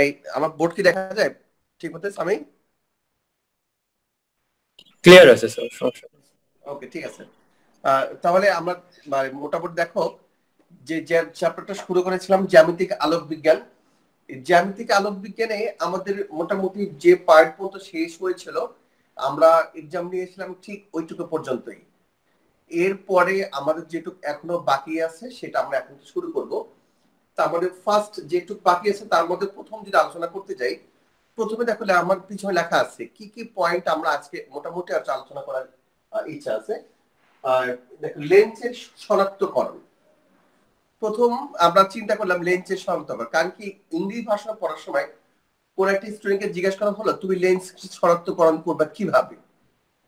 এই আমার বোর্ড কি দেখা যায় ঠিক মতো আমি? ক্লিয়ার আছে স্যার, সমস্যা নেই। ওকে, ঠিক আছে। তাহলে আমরা মোটামুটি দেখো যে চ্যাপ্টারটা শুরু করেছিলাম জ্যামিতিক আলোক বিজ্ঞান। এই জ্যামিতিক আলোক বিজ্ঞানে আমাদের মোটামুটি যে পার্ট পর্যন্ত শেষ হয়েছিল, আমরা এক্সাম নিয়েছিলাম ঠিক ওইটুকু পর্যন্তই। এরপরে আমাদের যেটুকু এখনো বাকি আছে সেটা আমরা এখন শুরু করব। তার মানে ফার্স্ট যেটুকু বাকি আছে তার মধ্যে প্রথম যদি আলোচনা করতে যাই, প্রথমে দেখো আমার পিছনে লেখা আছে কি কি পয়েন্ট আমরা আজকে মোটামুটি আলোচনা করার ইচ্ছা আছে। দেখো লেন্সের শনাক্তকরণ। প্রথম আমরা চিন্তা করলাম লেন্সের শনাক্তকরণ, কারণ কি ইংরেজি ভাষা পড়ার সময় কোন একটা স্টুডেন্টকে জিজ্ঞেস করা হলো তুমি লেন্স শনাক্তকরণ করবে কিভাবে,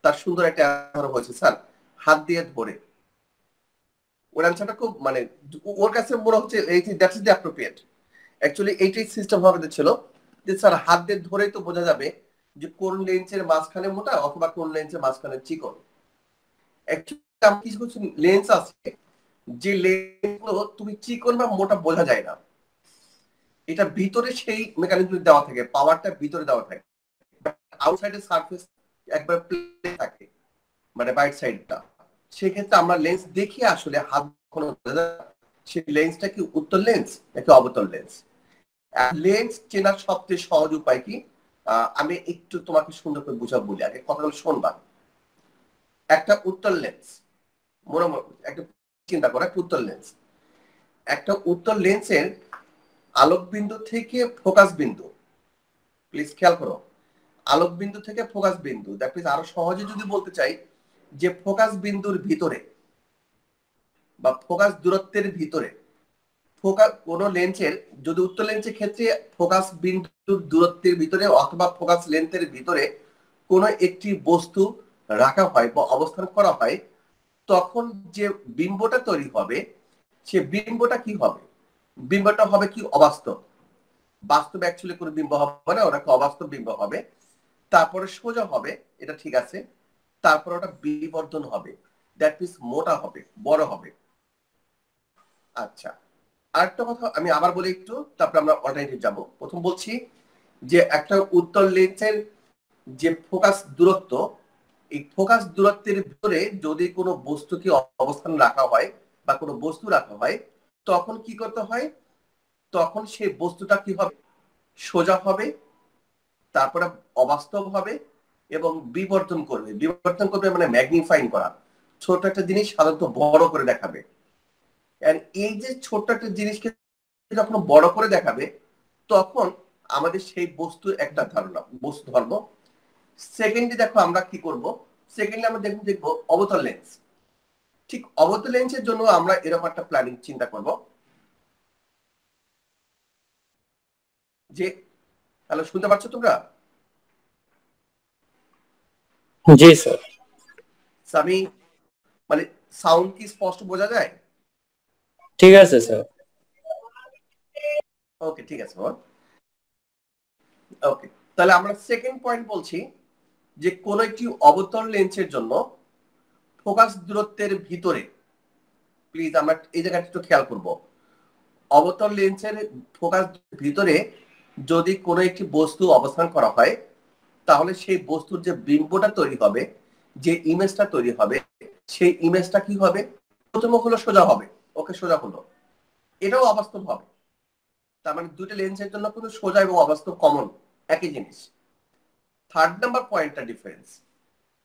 তার সুন্দর একটা অ্যান্সার হয়েছে স্যার হাত দিয়ে ধরে। ওর অ্যান্সারটা খুব মানে ওর কাছে মনে হচ্ছে দ্যাটস দ্য অ্যাপ্রোপ্রিয়েট। অ্যাকচুয়ালি এইটাই সিস্টেম ভাবে ছিল যে স্যার হাত দিয়ে ধরেই তো বোঝা যাবে যে কোন লেন্সের মাঝখানে মোটা অথবা কোন লেন্সের মাঝখানে চিকন। অ্যাকচুয়ালি কিছু কিছু লেন্স আছে যে লেন্সগুলো তুমি চিকন বা মোটা বোঝা যায় না, এটা ভিতরে সেই মেকানিজম দেওয়া থাকে, পাওয়ারটা ভিতরে দেওয়া থাকে, আউটসাইডের সারফেস একবার প্লেন থাকে, মানে বাইট সাইডটা। সেক্ষেত্রে আমরা লেন্স দেখি আসলে হাত কোনো সেই লেন্সটা কি উত্তল লেন্স নাকি অবতল লেন্স। লেন্স চেনার সবচেয়ে সহজ উপায় কি, আমি একটু তোমাকে সুন্দর করে বুঝা বলি, আগে কথাগুলো শুনবা। একটা উত্তল লেন্স, মনে একটা চিন্তা করো, একটা উত্তল লেন্স, একটা উত্তল লেন্সের আলোক বিন্দু থেকে ফোকাস বিন্দু, প্লিজ খেয়াল করো, আলোক বিন্দু থেকে ফোকাস বিন্দু, দ্যাট মিন্স আরো সহজে যদি বলতে চাই যে ফোকাস বিন্দুর ভিতরে বা ফোকাস দূরত্বের ভিতরে, ফোকাস কোন লেন্সের যদি উত্তল লেন্সের ক্ষেত্রে ফোকাস বিন্দুর দূরত্বের ভিতরে অথবা ফোকাস লেন্সের ভিতরে কোন একটি বস্তু রাখা হয় বা অবস্থান করা হয়, তখন যে বিম্বটা তৈরি হবে সে বিম্বটা কি হবে, বিম্বটা হবে কি অবাস্তব। বাস্তব অ্যাকচুয়ালি কোনো বিম্ব হবে না, ওটা অবাস্তব বিম্ব হবে। তারপরে সোজা হবে, এটা ঠিক আছে। তারপর ওটা বিবর্ধন হবে, দ্যাট মিন্স মোটা হবে, বড় হবে। আচ্ছা, আরেকটা কথা আমি আবার বলি একটু, তারপর আমরা অল্টারনেটিভ যাব। প্রথম বলছি যে একটা উত্তল লেন্সের যে ফোকাস দূরত্ব, এই ফোকাস দূরত্বের ভিতরে যদি কোনো বস্তুকে অবস্থান রাখা হয় বা কোনো বস্তু রাখা হয়, তখন কি করতে হয়, তখন সেই বস্তুটা কি হবে, সোজা হবে, তারপরে অবাস্তব হবে এবং বিবর্তন করবে। বিবর্তন করবে মানে ম্যাগনিফাইং করা, ছোট একটা জিনিস সাধারণত বড় করে দেখাবে। এই যে ছোট্ট একটা জিনিসকে যখন বড় করে দেখাবে, তখন আমাদের সেই বস্তু একটা ধারণা, বস্তু ধর্ম। সেকেন্ডে দেখো আমরা কি করব, সেকেন্ডে আমরা দেখবো অবতল লেন্স। ঠিক অবতল লেন্সের জন্য আমরা এরকম একটা প্ল্যানিং চিন্তা করব যে, হ্যালো শুনতে পাচ্ছ তোমরা? জি স্যার। আমি মানে সাউন্ড কি স্পষ্ট বোঝা যায়? ঠিক আছে স্যার। ওকে, ঠিক আছে। ওকে, তাহলে আমরা সেকেন্ড পয়েন্ট বলছি যে কোন একটি অবতল লেন্সের জন্য ফোকাস দূরত্বের ভিতরে, প্লিজ আমরা এই জায়গাটা একটু খেয়াল করব, অবতল লেন্সের ফোকাস ভিতরে যদি কোনো একটি বস্তু অবস্থান করা হয়, তাহলে সেই বস্তুর যে বিম্বটা তৈরি হবে, যে ইমেজটা তৈরি হবে, সেই ইমেজটা কি হবে, প্রথম হলো সোজা হবে। ওকে, সোজা হলো, এটাও অবাস্তব হবে। তার মানে দুটো লেন্সের জন্য কিন্তু সোজা এবং অবাস্তব কমন, একই জিনিস। থার্ড নাম্বার পয়েন্টটা ডিফারেন্স,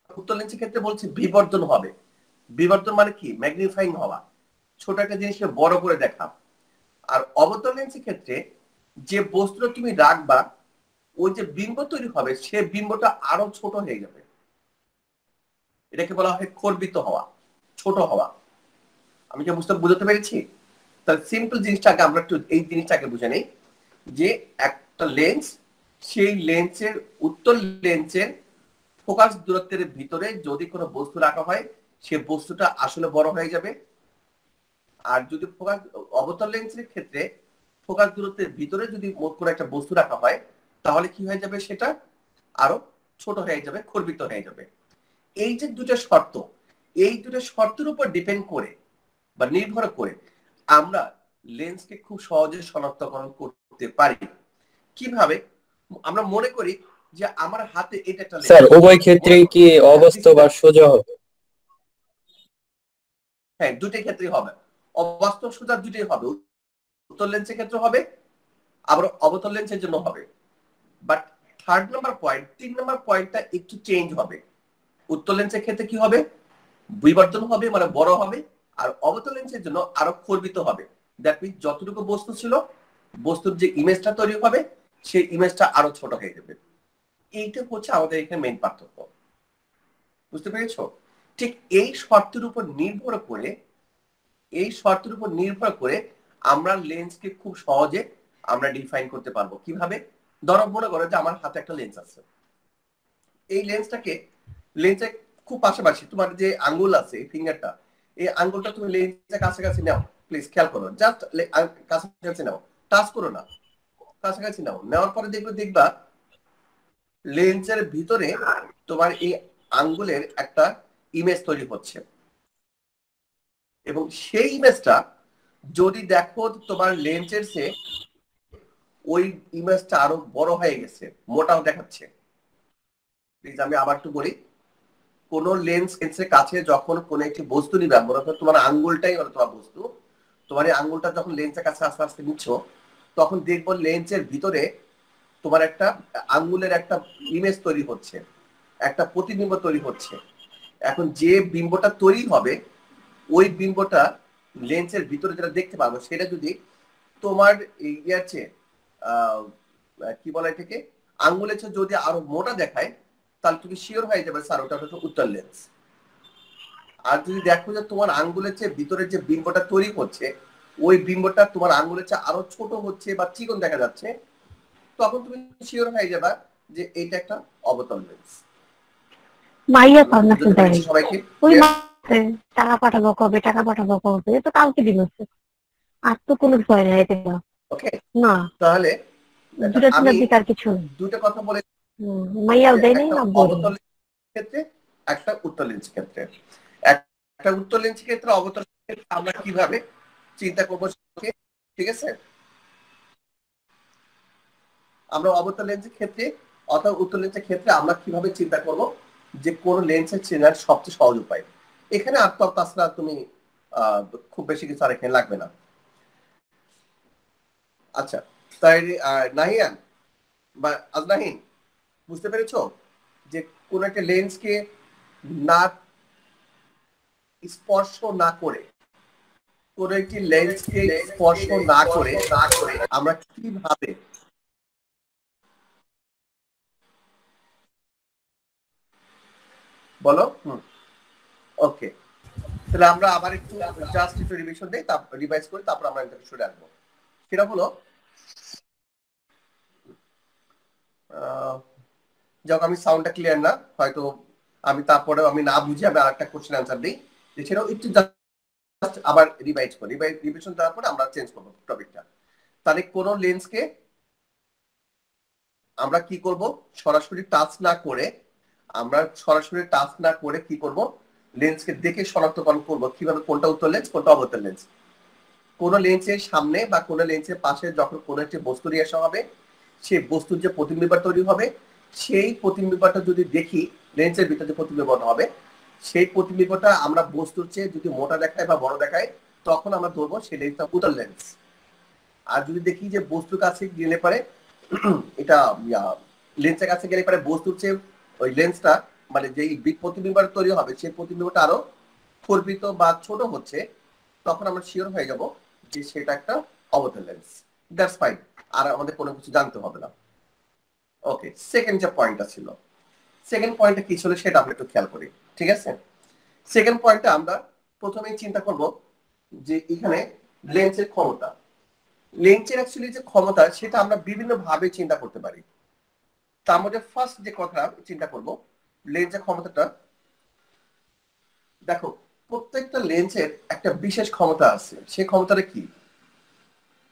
উত্তর লেন্সের ক্ষেত্রে বলছি বিবর্ধন হবে। বিবর্ধন মানে কি, ম্যাগনিফাইং হওয়া, ছোট একটা জিনিসকে বড় করে দেখা। আর অবতল লেন্সের ক্ষেত্রে যে বস্তুটা তুমি রাখবা, ওই যে বিম্ব তৈরি হবে সে বিম্বটা আরো ছোট হয়ে যাবে। এটাকে বলা হয় খর্বিত হওয়া, ছোট হওয়া। আমি কি বুঝতে পেরেছি? তাহলে সিম্পল জিনিসটাকে আমরা একটু এই জিনিসটাকে বুঝে নেই যে একটা লেন্স, সেই লেন্সের উত্তল লেন্সের ফোকাস দূরত্বের ভিতরে যদি কোনো বস্তু রাখা হয়, সে বস্তুটা আসলে বড় হয়ে যাবে। আর যদি ফোকাস অবতল লেন্সের ক্ষেত্রে ফোকাস দূরত্বের ভিতরে যদি কোনো একটা বস্তু রাখা হয়, তাহলে কি হয়ে যাবে, সেটা আরো ছোট হয়ে যাবে, খর্বিত হয়ে যাবে। এই যে দুটো শর্ত, এই দুটো শর্তের উপর ডিপেন্ড করে বা নির্ভর করে আমরা লেন্সকে খুব সহজে শনাক্তকরণ করতে পারি। কিভাবে? আমরা মনে করি যে আমার হাতে এটা একটা লেন্স, স্যার উভয় ক্ষেত্রে কি অবাস্তব আর সোজা হবে? হ্যাঁ দুটোই ক্ষেত্রে হবে, অবাস্তব সোজা দুটোই হবে, উত্তল লেন্সের ক্ষেত্রে হবে আবার অবতল লেন্সের জন্য হবে। বাট থার্ড নাম্বার পয়েন্ট, 3 নম্বর পয়েন্টটা একটু চেঞ্জ হবে। উত্তল লেন্সের ক্ষেত্রে কি হবে? বিবর্তন হবে, মানে বড় হবে, আর অবতল লেন্সের জন্য আরো খর্বিত হবে। দ্যাট মিনস যতটুকু বস্তু ছিল, বস্তুর যে ইমেজটা তৈরি হবে সেই ইমেজটা আরো ছোট হয়ে যাবে। এইটা হচ্ছে আমাদের এখানে মেইন পার্থক্য, বুঝতে পেরেছো? ঠিক এই শর্তের উপর নির্ভর করে, এই শর্তের উপর নির্ভর করে আমরা লেন্সকে খুব সহজে আমরা ডিফাইন করতে পারবো। কিভাবে? ধরো মনে করো যে আমার হাতে একটা লেন্স আছে, এই লেন্সটাকে, লেন্সের খুব পাশাপাশি তোমার যে আঙ্গুল আছে ফিঙ্গারটা, এই আঙ্গুলটা তুমি লেন্সের কাছাকাছি নাও, প্লিজ খেয়াল করো, জাস্ট কাছাকাছি নাও, টাচ করো না, কাছাকাছি নাও, নেওয়ার পরে দেখবা লেন্সের ভিতরে তোমার এই আঙ্গুলের একটা ইমেজ তৈরি হচ্ছে, এবং সেই ইমেজটা যদি দেখো তোমার লেন্সের সে ওই ইমেজটা আরো বড় হয়ে গেছে, মোটাও দেখাচ্ছে। প্লিজ আমি আবার একটু বলি, কোন লেন্সের কাছে যখন কোন একটি বস্তু নিবে, মনে করো তোমার আঙ্গুলটাই হলো তোমার বস্তু, তোমার এই আঙ্গুলটা যখন লেন্সের কাছে আস্তে আস্তে নিচ্ছ, তখন দেখবো লেন্সের ভিতরে তোমার একটা আঙ্গুলের একটা ইমেজ তৈরি হচ্ছে, একটা প্রতিবিম্ব তৈরি হচ্ছে। এখন যে বিম্বটা তৈরি হবে, ওই বিম্বটা লেন্সের ভিতরে যেটা দেখতে পাবো, সেটা যদি তোমার ইয়ার চেয়ে কি বলে এটাকে, আঙ্গুলের চেয়ে যদি আরো মোটা দেখায়, তাহলে তুমি শিওর হয়ে যাবে স্যার ওটা হচ্ছে উত্তল লেন্স। আর যদি দেখো যে তোমার আঙ্গুলের চেয়ে ভিতরে যে বিম্বটা তৈরি হচ্ছে, ওই বিম্বটা তোমার আঙ্গুলের চেয়ে আরো ছোট হচ্ছে বা চিকন দেখা যাচ্ছে, তখন তুমি শিওর হয়ে যাবে যে এটা একটা অবতল লেন্স। মাইয়া পাও না বুঝতে পেরেছি সবাইকে? ওই মাসে টাকা পাঠাবো কবে, টাকা পাঠাবো কবে, তো কালকে দিল। আর তো কোনো ভয় নাই এটা ওকে, না, তাহলে দুটা আমি দিনের দিক আর কিছু নেই। দুটো কথা বলে, মাইয়াও দেয় নাই একটা না বই। অবতল ক্ষেত্রে, একটা উত্তল লেন্স ক্ষেত্রে, একটা উত্তল লেন্স ক্ষেত্রে অবতল ক্ষেত্রে আমরা কিভাবে চিন্তা করবো, ঠিক আছে? আমরা অবতল লেন্সের ক্ষেত্রে অথবা উত্তল লেন্সের ক্ষেত্রে আমরা কিভাবে চিন্তা করব যে কোন লেন্সের চেনার সবচেয়ে সহজ উপায়। এখানে আর তো তাছাড়া তুমি খুব বেশি কিছু আর এখানে লাগবে না। আচ্ছা, তাই নাহিয়ান বা আজনাহিন, বুঝতে পেরেছো যে কোন একটা লেন্সকে না স্পর্শ না করে, কোন একটি লেন্সকে স্পর্শ না করে আমরা কিভাবে, বলো? ওকে, তাহলে আমরা আবার একটু জাস্ট একটু রিভিশন দেই, তারপর রিভাইজ করি, তারপর আমরা এটা শুরু আসবো। সেটা হলো যখন আমি সাউন্ডটা ক্লিয়ার না, হয়তো আমি তারপরেও আমি না বুঝে আমি আরেকটা কোশ্চেন আনসার দিই, যে সেটাও একটু জাস্ট আবার রিভাইজ করি, রিভিশন দেওয়ার পরে আমরা চেঞ্জ করবো টপিকটা। তাহলে কোন লেন্সকে আমরা কি করব, সরাসরি টাচ না করে, আমরা সরাসরি টাচ না করে কি করব, লেন্সকে দেখে শনাক্তকরণ করব কিভাবে কোনটা উত্তল লেন্স কোনটা অবতল লেন্স। কোন লেন্সের সামনে বা কোন লেন্সের পাশে যখন কোন একটি বস্তু নিয়ে আসা হবে, সেই বস্তুর যে প্রতিবিম্ব তৈরি হবে, সেই প্রতিবিম্বটা যদি দেখি লেন্সের ভিতরে যে প্রতিবিম্বটা হবে, সেই প্রতিবিম্বটা আমরা বস্তুর চেয়ে যদি মোটা দেখায় বা বড় দেখায়, তখন আমরা ধরবো সেই লেন্সটা উত্তল লেন্স। আর যদি দেখি যে বস্তুর কাছে গেলে পারে এটা লেন্সের কাছে গেলে পারে বস্তুর চেয়ে ওই লেন্সটা, মানে যেই প্রতিবিম্বটা তৈরি হবে সেই প্রতিবিম্বটা আরো খর্বিত বা ছোট হচ্ছে, তখন আমরা শিওর হয়ে যাব যে সেটা একটা অবতল লেন্স। দ্যাটস ফাইন, আর আমাদের কোনো কিছু জানতে হবে না। ওকে, সেকেন্ড যে পয়েন্টটা ছিল, সেকেন্ড পয়েন্টটা কি ছিল সেটা আমরা একটু খেয়াল করি, ঠিক আছে? সেকেন্ড পয়েন্টটা আমরা প্রথমেই চিন্তা করব যে এখানে লেন্সের ক্ষমতা, লেন্সের অ্যাকচুয়ালি যে ক্ষমতা সেটা আমরা বিভিন্ন ভাবে চিন্তা করতে পারি। তার মধ্যে ফার্স্ট যে কথা চিন্তা করব, লেন্সের ক্ষমতাটা দেখো, প্রত্যেকটা লেন্সের একটা বিশেষ ক্ষমতা আছে। সেই ক্ষমতাটা কি,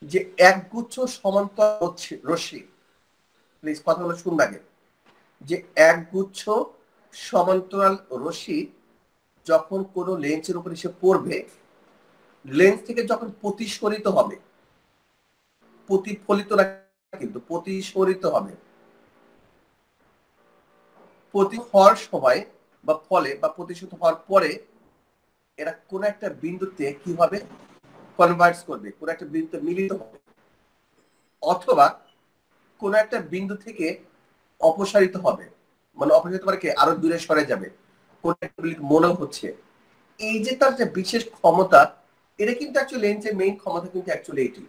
যে একগুচ্ছ সমান্তরাল রশ্মি, প্লিজ কথাগুলো শুনবে আগে, যে একগুচ্ছ সমান্তরাল রশ্মি যখন কোনো লেন্সের উপর এসে পড়বে, লেন্স থেকে যখন প্রতিফলিত হবে, প্রতিফলিত না কিন্তু প্রতিসরিত হবে। প্রতি হওয়ার সময় বা ফলে বা প্রতিশোধ হওয়ার পরে এরা কোন একটা বিন্দুতে কি হবে, কনভার্জ করবে, কোন একটা বিন্দুতে মিলিত হবে, অথবা কোন একটা বিন্দু থেকে অপসারিত হবে, মানে অপসারিত মানে কি আরো দূরে সরে যাবে, কোন একটা মনে হচ্ছে। এই যে তার যে বিশেষ ক্ষমতা, এটা কিন্তু অ্যাকচুয়ালি লেন্সের মেইন ক্ষমতা কিন্তু অ্যাকচুয়ালি এটি।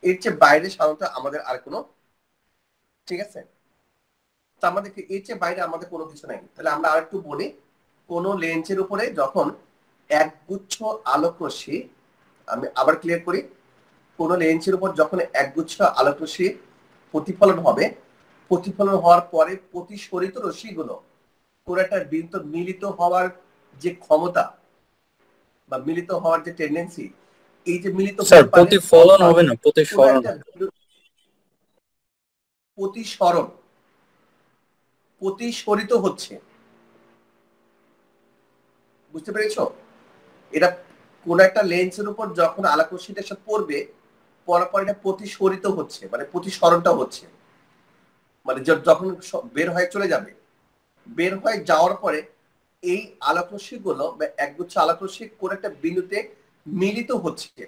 এর চেয়ে বাইরে সাধারণত আমাদের আর কোনো, ঠিক আছে, তো আমাদেরকে এর চেয়ে বাইরে আমাদের কোনো কিছু নাই। তাহলে আমরা আরেকটু বলি, কোন লেন্সের উপরে যখন একগুচ্ছ আলোক রশ্মি, আমি আবার ক্লিয়ার করি, কোন লেন্সের উপর যখন একগুচ্ছ আলোক রশ্মি প্রতিফলন হবে, প্রতিফলন হওয়ার পরে প্রতিসরিত রশ্মিগুলো কোন একটা বিন্দু মিলিত হওয়ার যে ক্ষমতা বা মিলিত হওয়ার যে টেন্ডেন্সি, এই যে মিলিত স্যার হতে পারে, প্রতিফলন হবে না, প্রতিসরণ। প্রতিসরণ, প্রতিসরিত হচ্ছে, বুঝতে পেরেছো? এটা কোন একটা লেন্সের উপর যখন আলোক রশ্মিটা এসে পড়বে, পড়ার পর এটা প্রতিসরিত হচ্ছে, মানে প্রতিসরণটা হচ্ছে, মানে যখন বের হয়ে চলে যাবে, বের হয়ে যাওয়ার পরে এই আলোক রশ্মি গুলো বা একগুচ্ছ আলোক রশ্মি কোন একটা বিন্দুতে মিলিত হচ্ছে,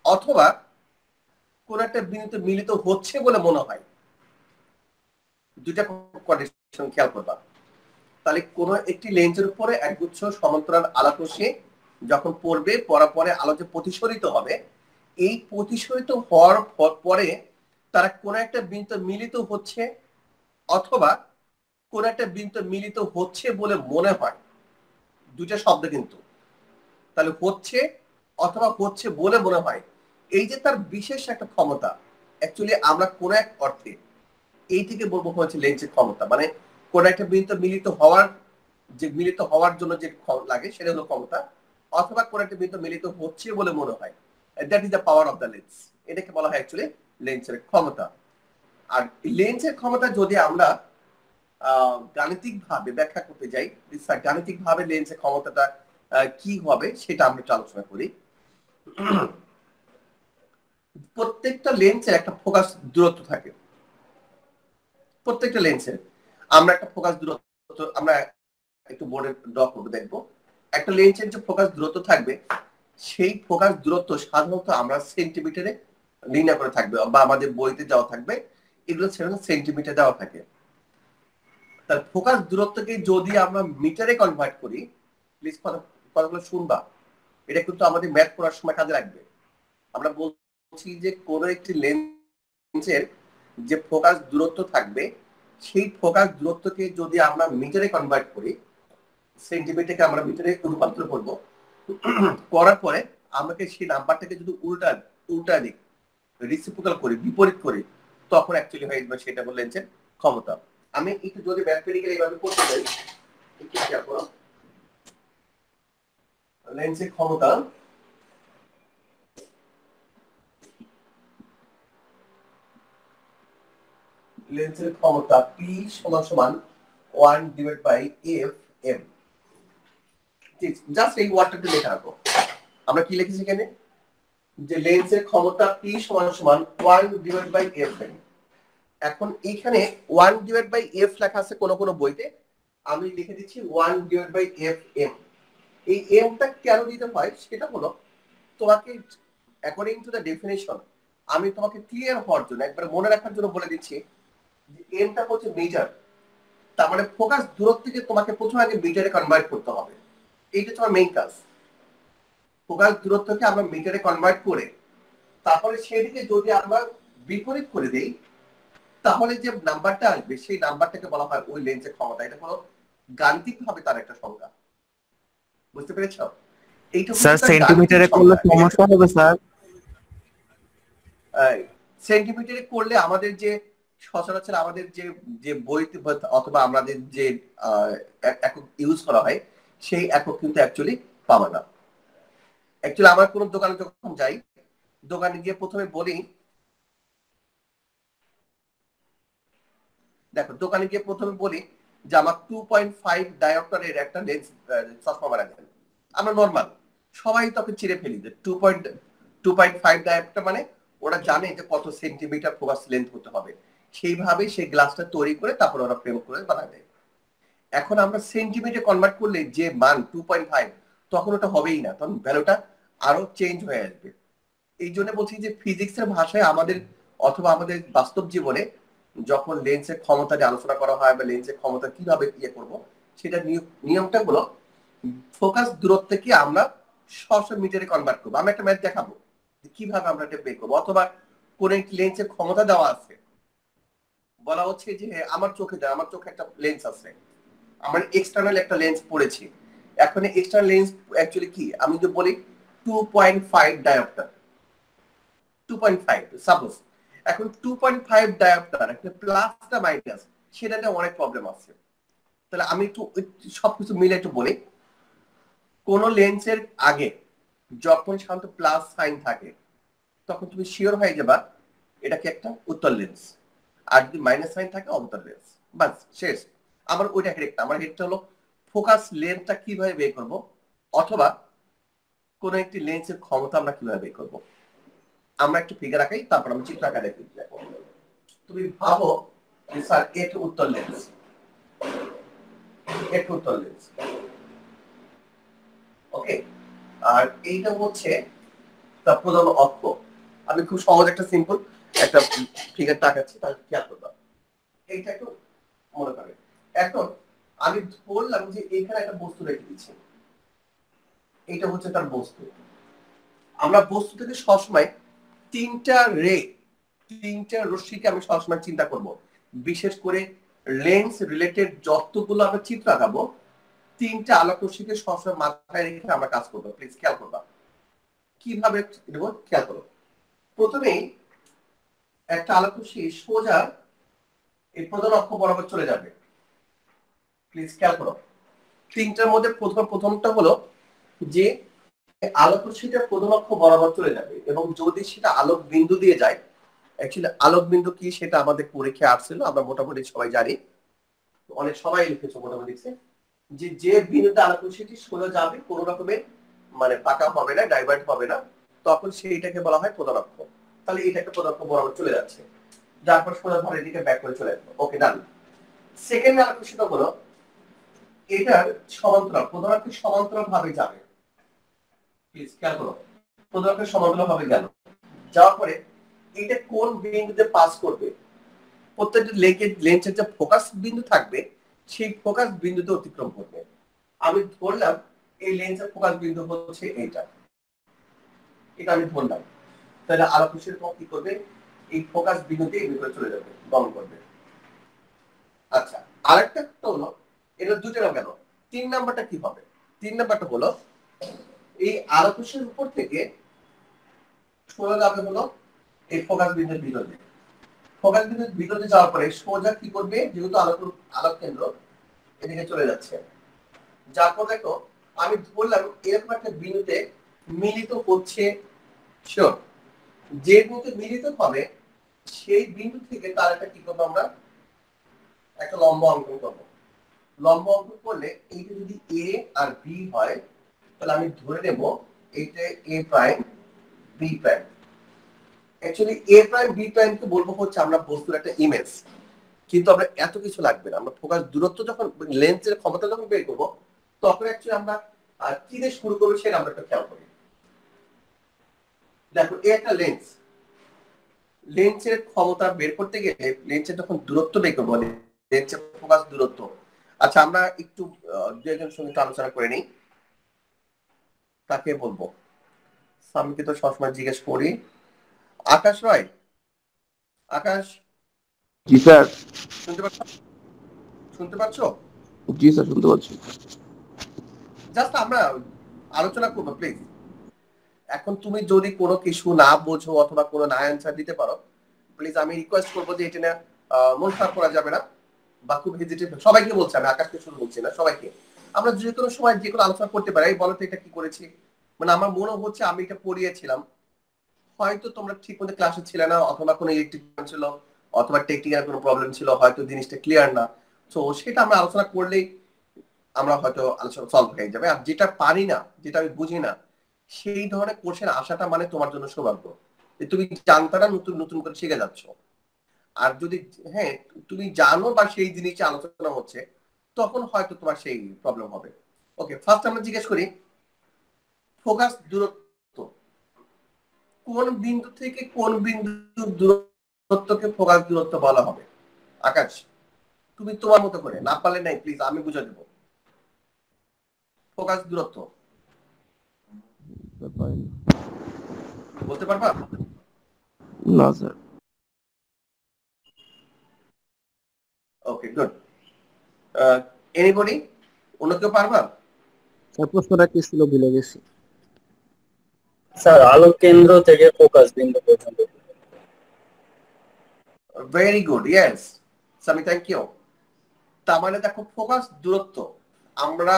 অথবা কোন একটা বিন্দুতে মিলিত হচ্ছে বলে মনে হয়। দুইটা কন্ডিশন খেয়াল করবা। তাহলে কোন একটি লেন্সের উপরে একগুচ্ছ সমান্তরাল আলোক রশ্মি যখন পড়বে, পড়ার পরে আলো যে প্রতিসরিত হবে, এই প্রতিসরিত হওয়ার পরে তারা কোন একটা বিন্দু মিলিত হচ্ছে, অথবা কোন একটা বিন্দু মিলিত হচ্ছে বলে মনে হয়। দুইটা শব্দ কিন্তু, তাহলে হচ্ছে অথবা হচ্ছে বলে মনে হয়, এই যে তার বিশেষ একটা ক্ষমতা, অ্যাকচুয়ালি আমরা কোন এক অর্থে এই থেকে বলবো হচ্ছে লেন্সের ক্ষমতা, মানে কোন একটা বিন্দু মিলিত হওয়ার জন্য যে লাগে সেটা হলো ক্ষমতা, অথবা কোন একটা বিন্দু মিলিত হচ্ছে বলে মনে হয়, that is the power of the lens. এটাকে বলা হয় অ্যাকচুয়ালি লেন্সের ক্ষমতা। আর লেন্সের ক্ষমতা যদি আমরা গাণিতিক ভাবে ব্যাখ্যা করতে যাই, গাণিতিক ভাবে লেন্সের ক্ষমতাটা কি হবে সেটা আমরা একটু আলোচনা করি। প্রত্যেকটা লেন্সের একটা ফোকাস দূরত্ব থাকে, প্রত্যেকটা লেন্সের আমরা একটা ফোকাস দূরত্ব আমরা একটু বোর্ডে ড্র করবো, দেখবো একটা লেন্সের যে ফোকাস দূরত্ব থাকবে, সেই ফোকাস দূরত্ব সাধারণত আমরা সেন্টিমিটারে নির্ণয় করে থাকবে, বা আমাদের বইতে দেওয়া থাকবে, এগুলো সাধারণত সেন্টিমিটার দেওয়া থাকে। তার ফোকাস দূরত্বকে যদি আমরা মিটারে কনভার্ট করি, প্লিজ কথাগুলো শুনবা, এটা কিন্তু আমাদের ম্যাথ করার সময় কাজে লাগবে। আমরা বলছি যে কোন একটি লেন্সের যে ফোকাস দূরত্ব থাকবে, সেই ফোকাস দূরত্বকে যদি আমরা মিটারে কনভার্ট করি, সেন্টিমিটারকে আমরা মিটারে রূপান্তর করব, করার পরে আমাকে সেই নাম্বারটাকে যদি উল্টা দিক রিসিপ্রোকাল করি, বিপরীত করি, তখন অ্যাকচুয়ালি হয়ে যাবে সেটা হলো লেন্সের ক্ষমতা। আমি একটু যদি ম্যাথমেটিক্যালি এইভাবে করতে চাই, একটু খেয়াল করো, লেন্সের ক্ষমতা লেন্সের ক্ষমতা P সমান সমান 1/f(m). জাস্ট এই ওয়ার্ডটাতে লেখা রাখো। আমরা কি লিখেছি এখানে, যে লেন্সের ক্ষমতা P সমান সমান 1/f(m). এখন এখানে 1/f লেখা আছে কোন কোন বইতে, আমি লিখে দিচ্ছি 1/f(m). এই এমটা কেন দিতে হয় সেটা হলো, তোমাকে অ্যাকর্ডিং টু দ্য ডেফিনেশন, আমি তোমাকে ক্লিয়ার হওয়ার জন্য একবার মনে রাখার জন্য বলে দিচ্ছি, এমটা হচ্ছে মিটার, তার মানে ফোকাস দূরত্বকে তোমাকে প্রথমে আগে মিটারে কনভার্ট করতে হবে, এইটা তোমার মেইন কাজ। ফোকাস দূরত্বকে আমরা মিটারে কনভার্ট করে তারপরে সেদিকে যদি আমরা বিপরীত করে দেই, তাহলে যে নাম্বারটা আসবে সেই নাম্বারটাকে বলা হয় ওই লেন্সের ক্ষমতা। এটা হলো গাণিতিক ভাবে তার একটা সংজ্ঞা, বুঝতে পেরেছ? এইটা হচ্ছে স্যার তার গাণিতিক সেন্টিমিটারে করলে সংজ্ঞা। সমস্যা হবে স্যার? সেন্টিমিটারে করলে আমাদের যে সচরাচর আমাদের যে যে বইতে অথবা আমাদের যে একক ইউজ করা হয়, সেই একক কিন্তু অ্যাকচুয়ালি পাবে না। অ্যাকচুয়ালি আমার কোন দোকানে যখন যাই, দোকানে গিয়ে প্রথমে বলি, দেখো দোকানে গিয়ে প্রথমে বলি যে আমার 2.5 ডায়োপ্টারের একটা লেন্স চশমা বানাই দেন। আমরা নর্মাল সবাই তখন চিড়ে ফেলি যে 2.5 ডায়োপ্টার মানে ওরা জানে যে কত সেন্টিমিটার ফোকাস লেন্থ হতে হবে, সেইভাবে সেই গ্লাসটা তৈরি করে তারপর ওরা ফ্রেম করে বানায় দেয়। এখন আমরা সেন্টিমিটার কনভার্ট করলে যে মান 2.5, তখন ওটা হবেই না, তখন ভ্যালুটা আরো চেঞ্জ হয়ে আসবে। এই জন্য বলছি যে ফিজিক্সের ভাষায় আমাদের অথবা আমাদের বাস্তব জীবনে যখন লেন্সের ক্ষমতা নিয়ে আলোচনা করা হয় বা লেন্সের ক্ষমতা কিভাবে ইয়ে করবো, সেটা নিয়মটা হলো ফোকাস দূরত্বকে আমরা 600 মিটারে কনভার্ট করবো। আমি একটা ম্যাথ দেখাবো কিভাবে আমরা এটা বের করবো। অথবা কোন একটি লেন্সের ক্ষমতা দেওয়া আছে, বলা হচ্ছে যে আমার চোখে দেয়, আমার চোখে একটা লেন্স আছে, আমার এক্সটার্নাল একটা লেন্স পড়েছি। এখন এক্সটার্নাল লেন্স অ্যাকচুয়ালি কি, আমি যদি বলি 2.5 ডায়োপ্টার, 2.5 সাপোজ। এখন 2.5 ডায়োপ্টার একটা প্লাস না মাইনাস, সেটাতে অনেক প্রবলেম আছে। তাহলে আমি একটু সবকিছু মিলে একটু বলি। কোন লেন্সের আগে যখন সাধারণত প্লাস সাইন থাকে, তখন তুমি শিওর হয়ে যাবা এটা কি একটা উত্তল লেন্স। আর যদি মাইনাস সাইন থাকে অবতল লেন্স। বাস শেষ। আমার ওইটা হেড না, আমার হেডটা হলো ফোকাস লেন্থটা কিভাবে বের করব, অথবা কোন একটি লেন্সের ক্ষমতা আমরা কিভাবে বের করব। আমরা একটু ফিগার আঁকাই, তারপর আমি চিত্র আঁকা দেখি। তুমি ভাবো যে স্যার এটা উত্তল লেন্স, এটা উত্তল লেন্স, ওকে। আর এইটা হচ্ছে তার প্রধান অক্ষ। আমি খুব সহজ একটা সিম্পল একটা ফিগার আঁকাচ্ছি, তাহলে খেয়াল করবা। এইটা একটু মনে করে। এখন আমি বললাম যে এখানে একটা বস্তু রেখে দিচ্ছি, এইটা হচ্ছে তার বস্তু। আমরা বস্তু থেকে সবসময় তিনটা রে, তিনটা রশ্মিকে আমি সবসময় চিন্তা করব। বিশেষ করে লেন্স রিলেটেড যতগুলো আমরা চিত্র আঁকাবো, তিনটা আলোক রশ্মিকে সবসময় মাথায় রেখে আমরা কাজ করবো। প্লিজ খেয়াল করবা কিভাবে দেবো, খেয়াল করো। প্রথমেই একটা আলোক রশ্মি সোজা এই প্রধান অক্ষ বরাবর চলে যাবে। প্লিজ খেয়াল করো, তিনটার মধ্যে প্রথমটা হলো যে আলোক রশ্মিটা প্রধান অক্ষ বরাবর চলে যাবে, এবং যদি সেটা আলোক বিন্দু দিয়ে যায়, অ্যাকচুয়ালি আলোক বিন্দু কি সেটা আমাদের পরীক্ষায় আসছিল, আমরা মোটামুটি সবাই জানি, অনেক সবাই লিখেছে মোটামুটি, যে যে বিন্দুতে আলোক রশ্মিটি সোজা যাবে, কোনো রকমের মানে পাকা হবে না, ডাইভার্ট হবে না, তখন সেইটাকে বলা হয় প্রধান অক্ষ। তাহলে এটা একটা প্রধান অক্ষ বরাবর চলে যাচ্ছে, যার পর সোজা ধরে এদিকে ব্যাক করে চলে আসবে। ওকে, ডান। সেকেন্ড আলোক রশ্মিটা হলো এটার সমান্তরাল, প্রধান অক্ষের সমান্তরাল ভাবে যাবে। প্লিজ খেয়াল করো, প্রধান অক্ষের সমান্তরাল ভাবে গেল, যাওয়ার পরে এটা কোন বিন্দুতে পাস করবে, প্রত্যেকটা লেন্সের যে ফোকাস বিন্দু থাকবে, সেই ফোকাস বিন্দুতে অতিক্রম করবে। আমি ধরলাম এই লেন্সের ফোকাস বিন্দু হচ্ছে এইটা, এটা আমি ধরলাম। তাহলে আলোক রশ্মির কি করবে, এই ফোকাস বিন্দুতে ভিতরে চলে যাবে, গমন করবে। আচ্ছা, আরেকটা হলো, এটা দুটো গেল। 3 নাম্বারটা কি হবে? 3 নাম্বারটা হলো এই আলোক রশ্মির উপর থেকে সোজা যাবে হলো এই ফোকাস বিন্দুর ভিতরে। ফোকাস বিন্দুর ভিতরে যাওয়ার পরে সোজা কি করবে, যেহেতু আলোক কেন্দ্র এদিকে চলে যাচ্ছে, যার পর দেখো আমি বললাম এরকম একটা বিন্দুতে মিলিত হচ্ছে। শিওর, যে বিন্দুতে মিলিত হবে সেই বিন্দু থেকে তার একটা কি করবো, আমরা একটা লম্ব অঙ্কন করবো। লম্ব অঙ্কন করলে এইটা যদি এ আর বি হয়, তাহলে আমি ধরে নেব এইটা এ প্রাইম বি প্রাইম। অ্যাকচুয়ালি এ প্রাইম বি প্রাইম কে বলবো হচ্ছে আমরা বস্তুর একটা ইমেজ, কিন্তু আমরা এত কিছু লাগবে না। আমরা ফোকাস দূরত্ব যখন লেন্সের ক্ষমতা যখন বের করবো, তখন অ্যাকচুয়ালি আমরা কি দিয়ে শুরু করবো সেটা আমরা একটা খেয়াল করি। দেখো এ একটা লেন্স, লেন্সের ক্ষমতা বের করতে গেলে লেন্সের যখন দূরত্ব বের করবো, লেন্সের ফোকাস দূরত্ব। আচ্ছা, আমরা একটু দু একজনের সঙ্গে আলোচনা করে নিই, তাকে বলবো। স্বামীকে তো সবসময় জিজ্ঞেস করি। আকাশ রয়, আকাশ, জি স্যার। শুনতে পাচ্ছ? শুনতে পাচ্ছ? জি স্যার, শুনতে পাচ্ছি। জাস্ট আমরা আলোচনা করবো প্লিজ। এখন তুমি যদি কোনো কিছু না বোঝো অথবা কোনো না অ্যান্সার দিতে পারো, প্লিজ আমি রিকোয়েস্ট করবো যে এটা না মন খারাপ করা যাবে না, বা খুব হেজিটেট। সবাইকে বলছি, আমি আকাশকে শুরু বলছি না, সবাইকে। আমরা যে কোনো সময় যে কোনো আলোচনা করতে পারি। বলো তো এটা কি করেছি, মানে আমার মনে হচ্ছে আমি এটা পড়িয়েছিলাম, হয়তো তোমরা ঠিক মতো ক্লাসে ছিলে না, অথবা কোনো ইলেকট্রিক ছিল, অথবা টেকনিক্যাল কোনো প্রবলেম ছিল, হয়তো জিনিসটা ক্লিয়ার না। তো সেটা আমরা আলোচনা করলেই আমরা হয়তো আলোচনা সলভ হয়ে যাবে। আর যেটা পারি না, যেটা আমি বুঝি না, সেই ধরনের কোশ্চেন আসাটা মানে তোমার জন্য সৌভাগ্য। যে তুমি জানতা না, নতুন নতুন করে শিখে যাচ্ছ। আর যদি হ্যাঁ তুমি জানো বা সেই জিনিসটা আলোচনা হচ্ছে, তখন হয়তো তোমার সেই প্রবলেম হবে। ওকে, ফার্স্ট আমরা জিজ্ঞেস করি ফোকাস দূরত্ব। কোন বিন্দু থেকে কোন বিন্দুর দূরত্বকে ফোকাস দূরত্ব বলা হবে? আকাশ, তুমি তোমার মতো করে, না পারলে নাই প্লিজ আমি বুঝে দেবো। ফোকাস দূরত্ব বলতে পারবা? না স্যার। ওকে, গুড। এনিবডি, অন্য কেউ পারবা? স্যার প্রশ্নটা কি ছিল ভুলে গেছি। স্যার আলোক কেন্দ্র থেকে ফোকাস বিন্দু পর্যন্ত। Very good, yes Sami, thank you. তার মানে দেখো ফোকাস দূরত্ব, আমরা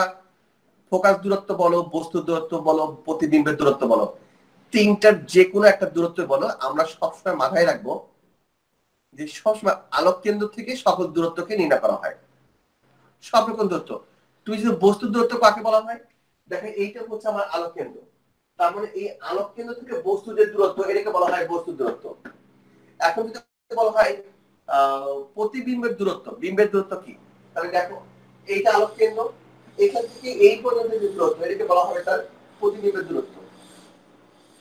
ফোকাস দূরত্ব বলো, বস্তু দূরত্ব বলো, প্রতিবিম্বের দূরত্ব বলো, তিনটার যে কোনো একটা দূরত্ব বলো, আমরা সবসময় মাথায় রাখবো যে সবসময় আলোক কেন্দ্র থেকে সকল দূরত্বকে নির্ণয় করা হয়, সব রকম দূরত্ব। তুমি যদি বস্তু দূরত্ব কাকে বলা হয়, দেখো এইটা হচ্ছে আমার আলোক কেন্দ্র, তার মানে এই আলোক কেন্দ্র থেকে বস্তু যে দূরত্ব এটাকে বলা হয় বস্তু দূরত্ব। এখন যদি বলা হয় প্রতিবিম্বের দূরত্ব, বিম্বের দূরত্ব কি, তাহলে দেখো এইটা আলোক কেন্দ্র, এখান থেকে এই পর্যন্ত যে দূরত্ব এটাকে বলা হবে তার প্রতিবিম্বের দূরত্ব।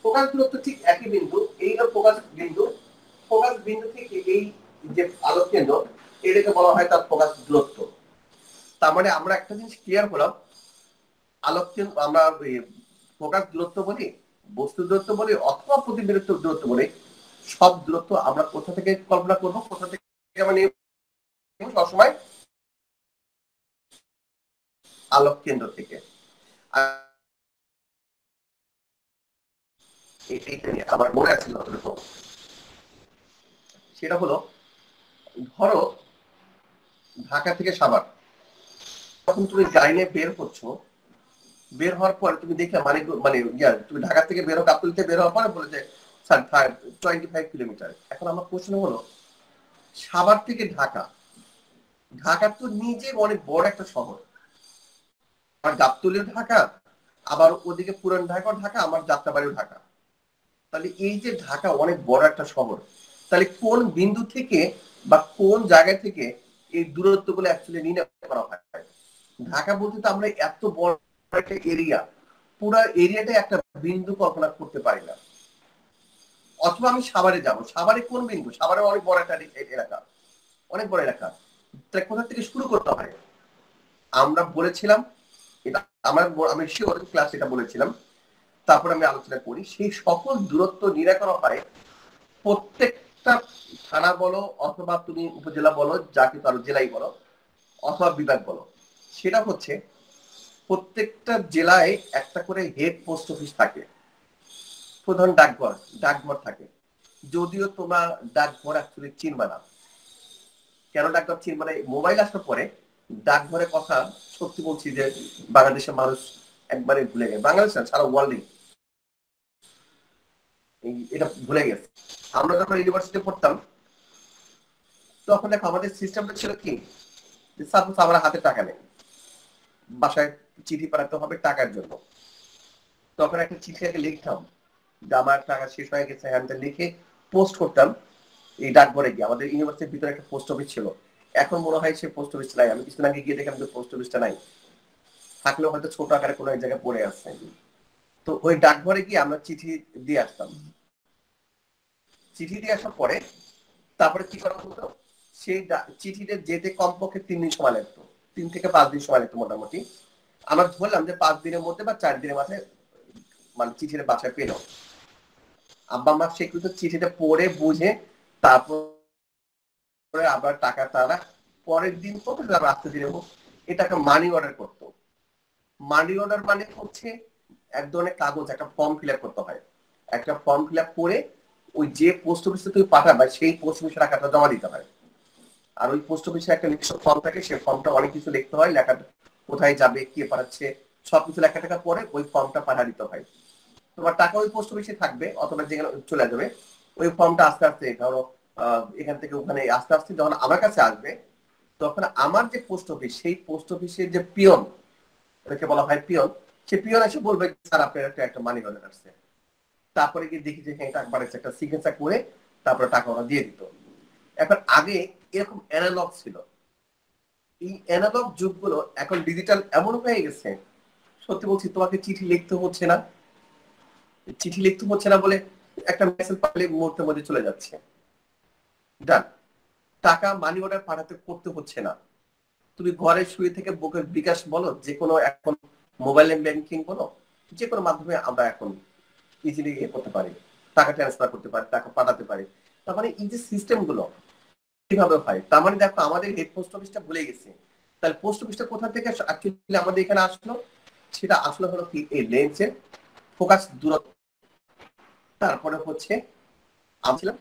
ফোকাস দূরত্ব ঠিক একই বিন্দু, এইটা ফোকাস বিন্দু, ফোকাস বিন্দু থেকে এই যে আলোক কেন্দ্র এটাকে বলা হয় তার ফোকাস দূরত্ব। তার মানে আমরা একটা জিনিস ক্লিয়ার হলাম, আলোক কেন্দ্র আমরা ফোকাস দূরত্ব বলি, বস্তু দূরত্ব বলি, অথবা প্রতিবিম্বের দূরত্ব বলি, সব দূরত্ব আমরা কোথা থেকে কল্পনা করবো, কোথা থেকে আমরা নিব, সবসময় আলোক কেন্দ্র থেকে। আমার মনে আছে সেটা হলো, ধরো ঢাকা থেকে সাভার, তখন তুমি লাইনে বের হচ্ছ, বের হওয়ার পরে তুমি দেখলে মানে তুমি ঢাকা থেকে বের হো, গাবতলী বের হওয়ার পরে বলেছে স্যার 25 কিলোমিটার। এখন আমার প্রশ্ন হলো, সাভার থেকে ঢাকা, ঢাকা তো নিজে অনেক বড় একটা শহর, আমার গাবতলীও ঢাকা, আবার ওদিকে পুরান ঢাকাও ঢাকা, আমার যাত্রাবাড়িও ঢাকা। তাহলে এই যে ঢাকা অনেক বড় একটা শহর, তাহলে কোন বিন্দু থেকে বা কোন জায়গা থেকে এই দূরত্বগুলো অ্যাকচুয়ালি নির্ণয় করা হয়? ঢাকা বলতে তো আমরা এত বড় একটা এরিয়া, পুরো এরিয়াটা একটা বিন্দু কল্পনা করতে পারি না। অথবা আমি সাভারে যাব, সাভারে কোন বিন্দু, সাভারে অনেক বড় একটা এলাকা, অনেক বড় এলাকা, তাহলে কোথা থেকে শুরু করতে হয়? আমরা বলেছিলাম এটা, আমি শিওর ক্লাস এটা বলেছিলাম, তারপর আমি আলোচনা করি, সেই সকল দূরত্ব নির্ণয় করা হয় প্রত্যেকটা থানা বলো অথবা তুমি উপজেলা বলো, যা কিছু আরো জেলাই বলো অথবা বিভাগ বলো, সেটা হচ্ছে প্রত্যেকটা জেলায় একটা করে হেড পোস্ট অফিস থাকে, প্রধান ডাকঘর থাকে। যদিও তোমার ডাকঘর অ্যাকচুয়ালি চিনবে না। কেন ডাকঘর চিনবে না? মোবাইল আসার পরে ডাকঘরের কথা সত্যি বলছি যে বাংলাদেশের মানুষ একবারে ভুলে গেছে, বাংলাদেশ না সারা ওয়ার্ল্ডে এটা ভুলে গেছে। আমরা যখন ইউনিভার্সিটি পড়তাম তখন দেখো আমাদের সিস্টেমটা ছিল কি, সাপোজ আমার হাতে টাকা নেই, বাসায় চিঠি পাঠাতে হবে টাকার জন্য, তখন একটা চিঠি আগে লিখতাম যে আমার টাকা শেষ হয়ে গেছে, হ্যাঁ লিখে পোস্ট করতাম এই ডাকঘরে গিয়ে। আমাদের ইউনিভার্সিটির ভিতরে একটা পোস্ট অফিস ছিল, এখন মনে হয় সে পোস্ট অফিস নাই, আমি কিছুদিন আগে গিয়ে দেখলাম যে পোস্ট অফিসটা নাই, থাকলেও হয়তো ছোট আকারে কোনো এক জায়গায় পড়ে আসছে। তো ওই ডাকঘরে গিয়ে আমরা চিঠি দিয়ে আসতাম, চিঠি দিয়ে আসার পরে তারপরে কি করা হতো, সেই চিঠিটা যেতে কমপক্ষে 3 দিন সময় লাগতো, 3 থেকে 5 দিন সময় লাগতো মোটামুটি। আমরা ধরলাম যে 5 দিনের মধ্যে বা 4 দিনের মাথায় মানে চিঠিটা বাসায় পেল। আব্বা মা সেগুলো চিঠিটা পড়ে বুঝে তারপরে আবার টাকা তারা পরের দিন হোক রাস্তা দিনে হোক এটাকে মানি অর্ডার করতো। মানি অর্ডার মানে হচ্ছে এক ধরনের কাগজ, একটা ফর্ম ফিল করতে হয়, একটা ফর্ম ফিল করে ওই যে পোস্ট অফিসে তুমি পাঠাবে সেই পোস্ট অফিসে টাকাটা জমা দিতে হয়। আর ওই পোস্ট অফিসে একটা নিজস্ব ফর্ম থাকে, সেই ফর্মটা অনেক কিছু লিখতে হয়, লেখাটা কোথায় যাবে, কে পাঠাচ্ছে, সবকিছু লেখা টাকা পরে ওই ফর্মটা পাঠা দিতে হয়। তোমার টাকা ওই পোস্ট অফিসে থাকবে অথবা যেখানে চলে যাবে, ওই ফর্মটা আস্তে আস্তে ধরো এখান থেকে ওখানে আস্তে আস্তে যখন আমার কাছে আসবে, তখন আমার যে পোস্ট অফিস সেই পোস্ট অফিসের যে পিয়ন, ওটাকে বলা হয় পিয়ন, সে পিয়ন এসে বলবে স্যার আপনার একটা মানি অর্ডার আসছে। তারপরে গিয়ে দেখি যে হ্যাঁ টাকা পাঠাচ্ছে, একটা সিগনেচার করে তারপরে টাকা ওরা দিয়ে দিত। এখন আগে এরকম অ্যানালগ ছিল, এই অ্যানালগ যুগগুলো এখন ডিজিটাল এমন হয়ে গেছে, সত্যি বলছি তোমাকে চিঠি লিখতে হচ্ছে না, চিঠি লিখতে হচ্ছে না বলে একটা মেসেজ পাঠালে মুহূর্তের মধ্যে চলে যাচ্ছে, ডান। টাকা মানি অর্ডার পাঠাতে করতে হচ্ছে না, তুমি ঘরে শুয়ে থেকে বুকের বিকাশ বলো, যে কোনো এখন মোবাইল ব্যাংকিং বলো, যে কোনো মাধ্যমে আমরা এখন ইজিলি করতে পারি, টাকা ট্রান্সফার করতে পারি, টাকা পাঠাতে পারি। তার মানে এই যে সিস্টেম গুলো কিভাবে হয়, তার মানে দেখো আমাদের হেড পোস্ট অফিসটা ভুলে গেছে। তাহলে পোস্ট অফিসটা কোথা থেকে অ্যাকচুয়ালি আমাদের এখানে আসলো, সেটা আসলে হলো কি এই লেন্সের ফোকাস দূরত্ব, তারপরে হচ্ছে আমরা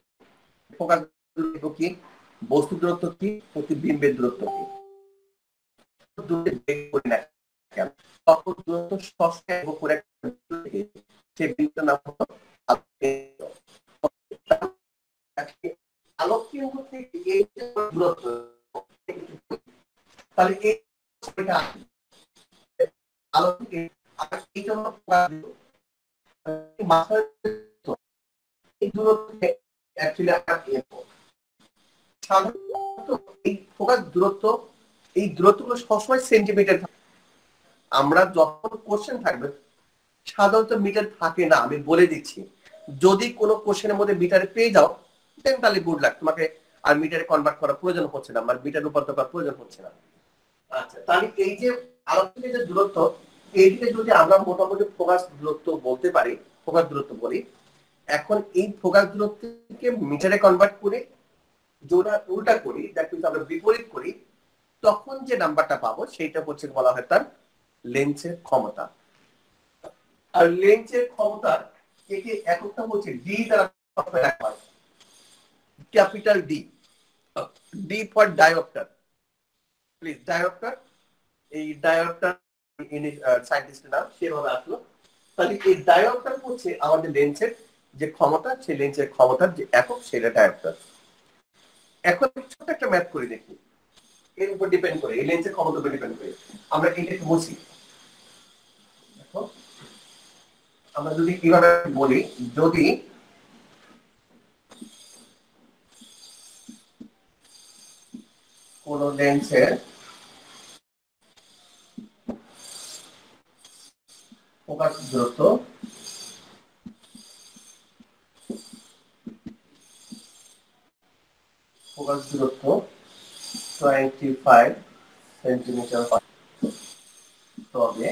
ফোকাস দূরত্ব কি, বস্তু দূরত্ব কি, প্রতিবিম্বের দূরত্ব কি, করি না কেন তখন দূরত্ব সবসময় করে সেই বিন্দুর নাম হলো আলোক কেন্দ্র থেকে এই যে দূরত্ব, তাহলে এই আলোক থেকে এই জন্য মাথার এই দূরত্ব অ্যাকচুয়ালি আমরা সাধারণত এই ফোকাস দূরত্ব, এই দূরত্বগুলো সবসময় সেন্টিমিটার থাকে। আমরা যখন কোশ্চেন থাকবে সাধারণত মিটার থাকে না, আমি বলে দিচ্ছি, যদি কোনো কোশ্চেনের মধ্যে মিটারে পেয়ে যাও দেন তাহলে গুড লাক, তোমাকে আর মিটারে কনভার্ট করার প্রয়োজন হচ্ছে না, মানে মিটার রূপান্তর করার প্রয়োজন হচ্ছে না। আচ্ছা, তাহলে এই যে আলোচনা যে দূরত্ব, এইদিকে যদি আমরা মোটামুটি ফোকাস দূরত্ব বলতে পারি, ফোকাস দূরত্ব বলি, এখন এই ফোকাস দূরত্বকে মিটারে কনভার্ট করে যেটা উল্টা করি, দ্যাট মিন্স আমরা বিপরীত করি, তখন যে নাম্বারটা পাবো সেটা হচ্ছে বলা হয় তার লেন্সের ক্ষমতা। আর লেন্সের ক্ষমতা একে এককটা হচ্ছে ডি দ্বারা রাখা হয়, capital D, D for dioptre, please dioptre, এই ডায়োপ্টার সায়েন্টিস্টের নাম সেভাবে আসলো। তাহলে এই ডায়োপ্টার হচ্ছে আমাদের লেন্সের যে ক্ষমতা, সেই লেন্সের ক্ষমতার যে একক সেটা ডায়োপ্টার। এখন ছোট একটা ম্যাথ করে দেখি, এর উপর ডিপেন্ড করে, এই লেন্সের ক্ষমতার উপর ডিপেন্ড করে আমরা এটা একটু বলছি। দেখো আমরা যদি কিভাবে বলি, যদি কোন লেন্সের ফোকাস দূরত্ব ফোকাস দূরত্ব 25 সেন্টিমিটার, তবে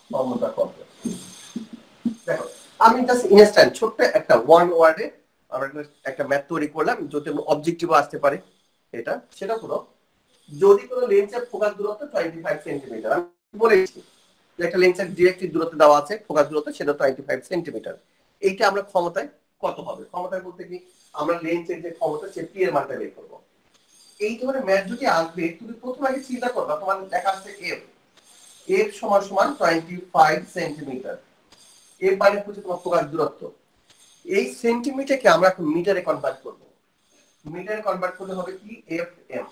ক্ষমতা কত। দেখো আমি জাস্ট ইনস্ট্যান্ট ছোট্ট একটা ওয়ান ওয়ার্ডে আমরা একটা ম্যাথ তৈরি করলাম, যদি অবজেক্টিভ আসতে পারে এটা, সেটা হলো যদি কোনো লেন্সের ফোকাস দূরত্ব 25 সেন্টিমিটার, আমি বলেছি যে একটা লেন্সের ডিরেক্টলি দূরত্ব দেওয়া আছে, ফোকাস দূরত্ব সেটা 25 সেন্টিমিটার, এইটা আমরা ক্ষমতায় কত হবে, ক্ষমতায় বলতে কি আমরা লেন্সের যে ক্ষমতা সে পি এর মানটা বের করবো। এই ধরনের ম্যাথ যদি আসবে, তুমি প্রথমে আগে চিন্তা করবা, তোমার দেখা আছে এফ, এফ সমান সমান 25 সেন্টিমিটার, এর বাইরে হচ্ছে তোমার ফোকাস দূরত্ব। এই সেন্টিমিটারকে আমরা এখন মিটারে কনভার্ট করব, মিটারে কনভার্ট করলে হবে কি F M,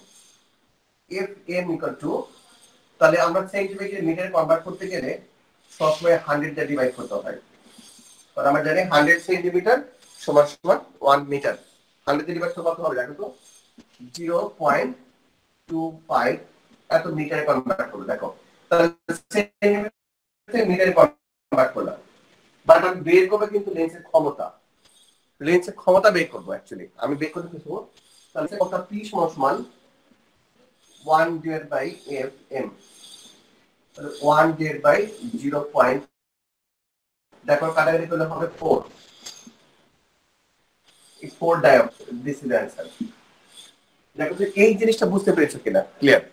F M equal to, তাহলে আমরা সেন্টিমিটার মিটারে কনভার্ট করতে গেলে সবসময় 100 দিয়ে ডিভাইড করতে হয়, কারণ আমরা জানি 100 সেন্টিমিটার সমান সমান 1 মিটার, 100 দিয়ে ডিভাইড করতে কত হবে দেখো তো, 0.25 এত মিটারে কনভার্ট করব। দেখো তাহলে সেন্টিমিটার মিটারে কনভার্ট করলাম, বাট আমি বের করবো কিন্তু লেন্সের ক্ষমতা, লেন্সের ক্ষমতা বের করবো, অ্যাকচুয়ালি আমি বের করতে কিছু, তাহলে ক্ষমতা পি সমান সমান 1 ডিভাইড বাই এফ এম, তাহলে 1 ডিভাইড বাই 0. দেখো কাটাকাটি করলে হবে 4, এই 4 ডায়োপ্টার, দিস ইজ অ্যানসার। দেখো যে এই জিনিসটা বুঝতে পেরেছো কিনা, ক্লিয়ার,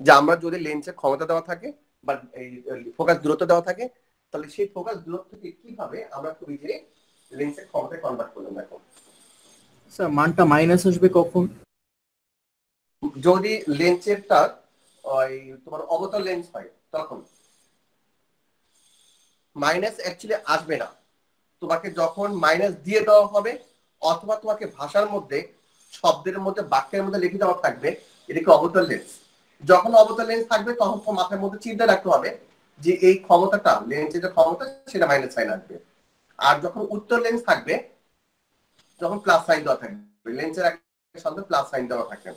যে আমরা যদি লেন্সের ক্ষমতা দেওয়া থাকে বা এই ফোকাস দূরত্ব দেওয়া থাকে, তাহলে সেই ফোকাস দূরত্বকে কিভাবে আমরা খুব ইজিলি লেন্সের ক্ষমতায় কনভার্ট করলাম। দেখো স্যার মানটা মাইনাস আসবে কখন? যদি লেন্সেরটা ওই তোমার অবতল লেন্স হয় তখন মাইনাস অ্যাকচুয়ালি আসবে না, তোমাকে যখন মাইনাস দিয়ে দেওয়া হবে অথবা তোমাকে ভাষার মধ্যে শব্দের মধ্যে বাক্যের মধ্যে লিখে দেওয়া থাকবে এটা কি অবতল লেন্স, যখন অবতল লেন্স থাকবে তখন তোমার মাথার মধ্যে চিন্তা রাখতে হবে যে এই ক্ষমতাটা লেন্সের যে ক্ষমতা সেটা মাইনাস সাইন আসবে। আর যখন উত্তর লেন্স থাকবে যখন প্লাস সাইন দেওয়া থাকবে, লেন্সের সাথে প্লাস সাইন দেওয়া থাকে।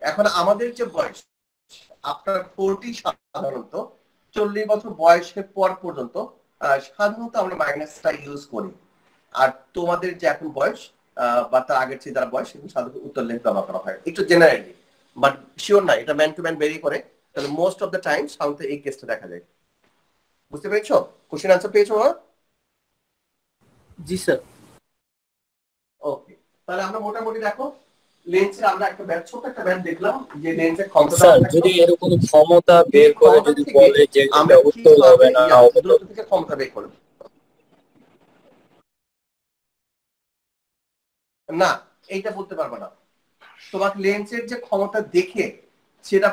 এখন আমাদের যে বয়স আপনার 40 সাধারণত 40 বছর বয়সের পর পর্যন্ত সাধারণত আমরা মাইনাসটা ইউজ করি। আর তোমাদের যে এখন বয়স বা তার আগের চেয়ে যারা বয়স সেগুলো সাধারণত উত্তর লেন্স ব্যবহার করা হয় একটু জেনারেলি, বাট শিওর না, এটা ম্যান টু ম্যান ভেরি করে। তাহলে মোস্ট অফ দ্য টাইম সাধারণত এই কেসটা দেখা যায়। বুঝতে পেরেছো? কোশ্চেন আনসার পেয়েছো? জি স্যার। ওকে, তাহলে আমরা মোটামুটি দেখো লেন্সের আমরা একটা ছোট একটা ব্যান্ড দেখলাম যে লেন্সের ক্ষমতা স্যার দেওয়া থাকলো। যদি এরকম ক্ষমতা বের করে ক্ষমতা যদি থেকে বলে যে আমরা এটা উত্তল কিভাবে হবে না অবতল, দূরত্ব থেকে ক্ষমতা বের করব? না, এইটা বলতে পারবো না। তোমাকে লেন্সের যে ক্ষমতা দেখে সেটা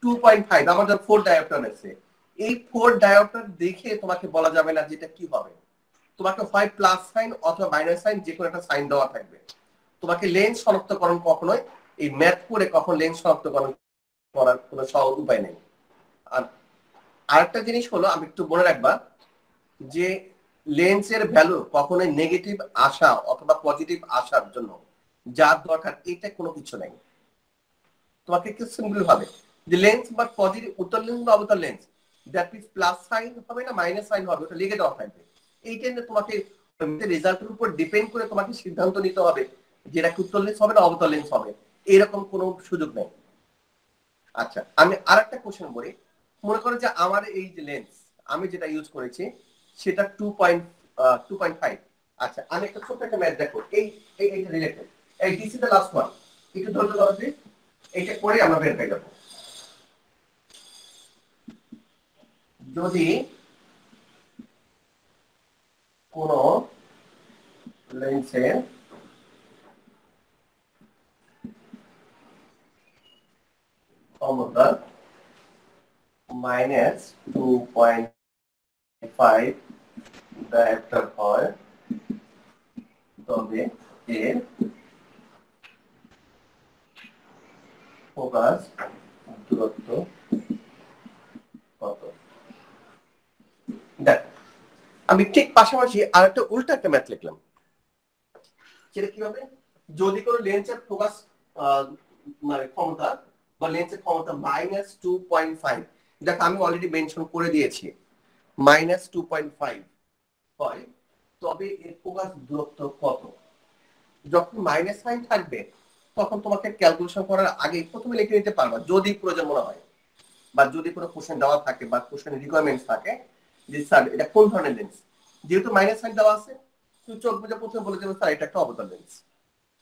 2.5, আমাদের 4 ডায়োপ্টার আছে, এই 4 ডায়োপ্টার দেখে তোমাকে বলা যাবে না যেটা কি হবে। তোমাকে হয় প্লাস সাইন অথবা মাইনাস সাইন যে কোনো একটা সাইন দেওয়া থাকবে। তোমাকে লেন্স শনাক্তকরণ কখনোই এই ম্যাথ করে কখন লেন্স শনাক্তকরণ করার কোনো সহজ উপায় নেই। আর আরেকটা জিনিস হলো আমি একটু মনে রাখবা যে লেন্সের ভ্যালু কখনোই নেগেটিভ আসা অথবা পজিটিভ আসার জন্য যার দরকার এটা কোনো কিছু নেই। তোমাকে একটু সিম্পল ভাবে যে লেন্স বা পজিটিভ উত্তর লেন্স বা অবতল lens that means plus sign হবে না মাইনাস সাইন হবে ওটা লিখে দেওয়া থাকবে। এইটা নিয়ে তোমাকে রেজাল্টের উপর ডিপেন্ড করে তোমাকে সিদ্ধান্ত নিতে হবে যে এটা উত্তর লেন্স হবে না অবতল লেন্স হবে, এরকম কোনো সুযোগ নেই। আচ্ছা, আমি আরেকটা কোশ্চেন বলি। মনে করো যে আমার এই যে লেন্স আমি যেটা ইউজ করেছি সেটা 2.5। আচ্ছা, আমি একটা ছোট্ট একটা ম্যাথ দেখো এইটা রিলেটেড। এই this is the last one, একটু ধৈর্য ধরো প্লিজ, এইটা করে আমরা বের হয়ে যাবো। যদি কোন লেন্সের ক্ষমতা -2.5 ডায়োপ্টার হয় তবে এর ফোকাস দূরত্ব কত? দেখ, আমি ঠিক পাশাপাশি আর একটা উল্টা একটা ম্যাথ লিখলাম। সেটা কি হবে? যদি কোনো লেন্সের ফোকাস মানে ক্ষমতা বা লেন্সের ক্ষমতা -2.5, দেখো আমি অলরেডি মেনশন করে দিয়েছি -2.5 হয় তবে এর ফোকাস দূরত্ব কত? যখন মাইনাস সাইন থাকবে তখন তোমাকে ক্যালকুলেশন করার আগে প্রথমে লিখে নিতে পারবা যদি প্রয়োজন মনে হয়, বা যদি কোনো কোশ্চেন দেওয়া থাকে বা কোশ্চেন রিকোয়ারমেন্টস থাকে যে স্যার এটা কোন ধরনের লেন্স, যেহেতু মাইনাস সাইন দেওয়া আছে তুমি চোখ বুঝে প্রথমে বলে দেবে স্যার এটা একটা অবতল লেন্স।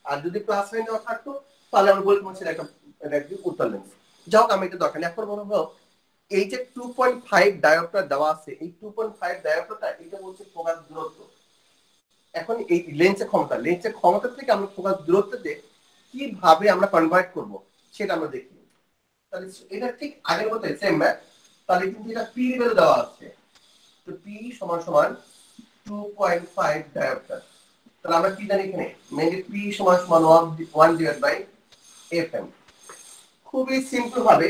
আর যদি প্লাস সাইন দেওয়া থাকতো তাহলে আমরা বলতে পারছি এটা একটা উত্তল লেন্স। যাই হোক আমি এটা দরকার নেই। এখন মনে হলো এই যে 2.5 ডায়োপ্টার দেওয়া আছে এই 2.5 ডায়োপ্টারটা এটা বলছে ফোকাস দূরত্ব। এখন এই লেন্সের ক্ষমতা থেকে আমরা ফোকাস দূরত্বতে কিভাবে আমরা কনভার্ট করব সেটা আমরা দেখি। তাহলে এটা ঠিক আগের মতো সেম ম্যাথ, তাহলে কিন্তু এটা পি ভ্যালু দেওয়া আছে। তো পি সমান সমান 2.5 ডায়োপ্টার। তাহলে আমরা কি জানি এখানে মেইনলি পি সমান সমান 1 ডিভাইড বাই এফএম। খুবই সিম্পল ভাবে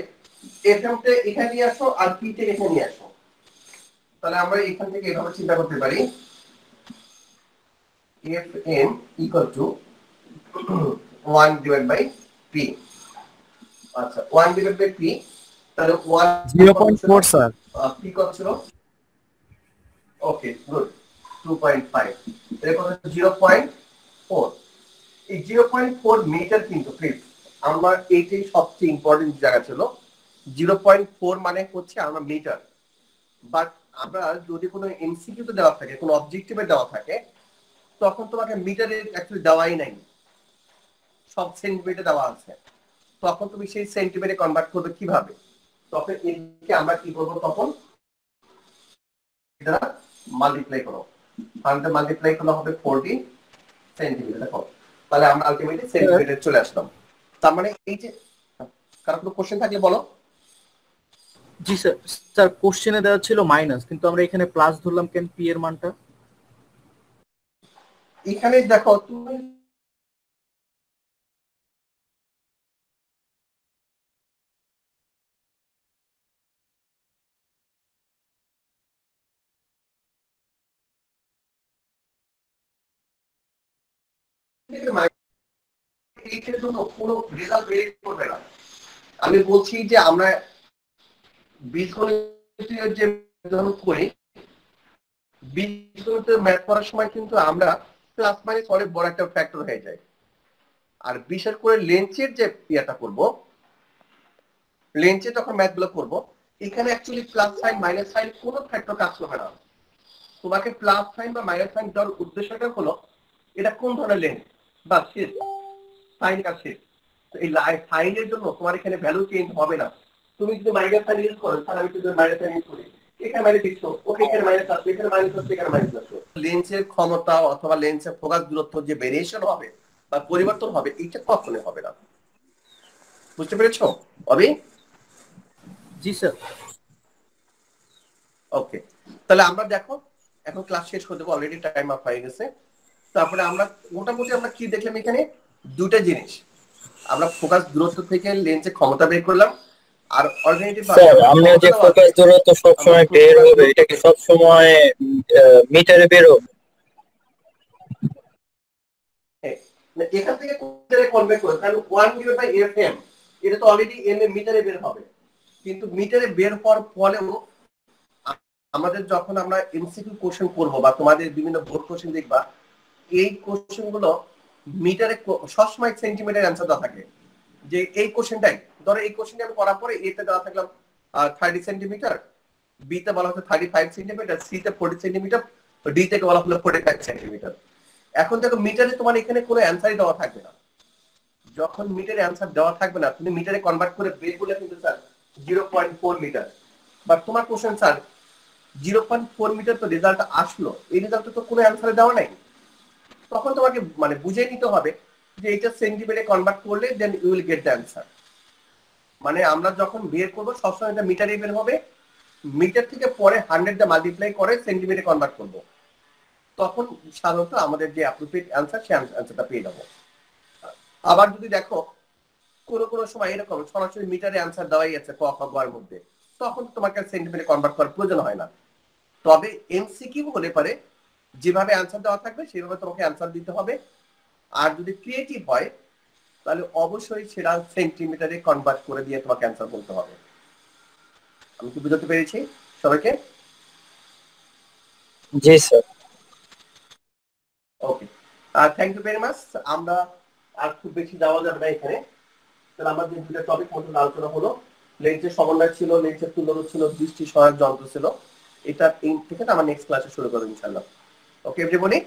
এফএম টা এখানে নিয়ে আসো আর পি টা এখানে নিয়ে আসো। তাহলে আমরা এখান থেকে এভাবে চিন্তা করতে পারি FM equal to 1 divide by P. আচ্ছা 1 ডিভাইড বাই পি, তাহলে 1 কত ছিল? 0.4 স্যার। পি কত ছিল? ওকে গুড, 2.5 এর কত? 0.4। এই 0.4 মিটার কিন্তু প্লিজ আমার এইটাই সবচেয়ে ইম্পর্টেন্ট জায়গা ছিল। 0.4 মানে হচ্ছে আমরা মিটার, বাট আমরা যদি কোনো এমসিকিউতে দেওয়া থাকে কোনো অবজেক্টিভে দেওয়া থাকে তখন তোমাকে মিটারে অ্যাকচুয়ালি দেওয়াই নাই, সব সেন্টিমিটার দেওয়া আছে। তখন তুমি সেই সেন্টিমিটারে কনভার্ট করবে কিভাবে? তখন এটাকে আমরা কি করবো তখন এটা মাল্টিপ্লাই করো, 100 মাল্টিপ্লাই করলে হবে 40 সেন্টিমিটার। দেখো তাহলে আমরা আলটিমেটলি সেন্টিমিটারে চলে আসলাম। তার মানে এই যে কারো কোনো কোশ্চেন থাকলে বলো। জি স্যার। স্যার কোশ্চেনে দেওয়া ছিল মাইনাস, কিন্তু আমরা এখানে প্লাস ধরলাম কেন পি এর মানটা? এখানে দেখো তুমি এইটার জন্য কোনো রেজাল্ট বের করবে না। আমি বলছি যে আমরা বীজগণিতের যে নির্ধারণ করি, বীজগণিতের ম্যাথ করার সময় কিন্তু আমরা প্লাস মাইনাস অনেক বড় একটা ফ্যাক্টর হয়ে যায়। আর বিশেষ করে লেন্সের যে ইয়েটা করবো, লেন্সে যখন ম্যাথ গুলো করবো, এখানে actually plus sign minus sine কোনো ফ্যাক্টর কাজ করবে না। তোমাকে প্লাস সাইন বা মাইনাস সাইন দেওয়ার উদ্দেশ্যটা হলো এটা কোন ধরনের লেন্স বা শেপ, সাইন আর শেপ। তো এই সাইনের জন্য তোমার এখানে ভ্যালু চেঞ্জ হবে না। তুমি যদি মাইনাস সাইন ইউজ করো, তাহলে আমি যদি মাইনাস সাইন ইউজ করি, এখানে মাইনাস দিচ্ছ, ওকে এখানে মাইনাস আসবে, এখানে মাইনাস আসবে, এখানে মাইনাস আসবে। লেন্সের ক্ষমতা অথবা লেন্সের ফোকাস দূরত্ব যে ভেরিয়েশন হবে বা পরিবর্তন হবে, এটা কখনোই হবে না। বুঝতে পেরেছো অবি? জি স্যার। ওকে, তাহলে আমরা দেখো এখন ক্লাস শেষ করে দেবো, অলরেডি টাইম আপ হয়ে গেছে। তারপরে আমরা মোটামুটি আমরা কি দেখলাম এখানে, দুটা জিনিস। আমরা ফোকাস দূরত্ব থেকে লেন্সের ক্ষমতা বের করলাম, আর অল্টারনেটিভ স্যার আমরা যে ফোকাস দূরত্ব সব সময় বের হবে, এটা কি সব সময় মিটারে বের হবে? এখান থেকে মিটারে কনভার্ট করে, কারণ 1/fm এটা তো অলরেডি এম এ মিটারে বের হবে। কিন্তু মিটারে বের হওয়ার পরেও আমাদের যখন আমরা এমসিকিউ কোশ্চেন করব বা তোমাদের বিভিন্ন বোর্ড কোশ্চেন দেখবা, এই কোশ্চেন গুলো মিটারে সবসময় সেন্টিমিটার অ্যান্সার দেওয়া থাকে। যে এই কোশ্চেনটাই ধরো, এই কোশ্চেনটা আমি করার পরে এতে দেওয়া থাকলাম 30 সেন্টিমিটার, বি তে বলা হচ্ছে 35 সেন্টিমিটার, সি তে 40 সেন্টিমিটার, ডি থেকে বলা হলো 45 সেন্টিমিটার। এখন দেখো মিটারে তোমার এখানে কোনো অ্যান্সারই দেওয়া থাকবে না। যখন মিটারে অ্যান্সার দেওয়া থাকবে না, তুমি মিটারে কনভার্ট করে বের করলে কিন্তু স্যার 0.4 মিটার। বাট তোমার কোশ্চেন স্যার 0.4 মিটার তো রেজাল্ট আসলো, এই রেজাল্ট তো কোনো অ্যান্সারে দেওয়া নাই। তখন তোমাকে মানে বুঝে নিতে হবে যে এটা সেন্টিমিটারে কনভার্ট করলে then you will get the answer. মানে আমরা যখন বের করবো সবসময় এটা মিটারে বের হবে, মিটার থেকে পরে 100 দিয়ে মাল্টিপ্লাই করে সেন্টিমিটারে কনভার্ট করব, তখন সাধারণত আমাদের যে অ্যাপ্রোপ্রিয়েট অ্যান্সার সেই অ্যান্সারটা পেয়ে যাবো। আবার যদি দেখো কোনো কোনো সময় এরকম সরাসরি মিটারে অ্যান্সার দেওয়াই আছে ক খ গ এর মধ্যে, তখন তোমাকে সেন্টিমিটারে কনভার্ট করার প্রয়োজন হয় না। তবে এমসিকিউ হলে পারে যেভাবে অ্যান্সার দেওয়া থাকবে সেভাবে তোমাকে অ্যান্সার দিতে হবে। আর যদি ক্রিয়েটিভ হয় তাহলে অবশ্যই সেটা সেন্টিমিটারে কনভার্ট করে দিয়ে তোমাকে অ্যান্সার বলতে হবে। আমি কি বুঝতে পেরেছি সবাইকে? জি sir. Okay, thank you very much. আমরা আর খুব বেশি যাওয়া যাবে না এখানে। তাহলে আমাদের দুটো টপিক মধ্যে আলোচনা হলো, লেন্সের সমন্বয় ছিল, লেন্সের তুলনা ছিল, দৃষ্টি সহায়ক যন্ত্র ছিল। এটা থেকে আমরা নেক্সট ক্লাসে শুরু করবো ইনশাআল্লাহ। ওকে এভরিবডি।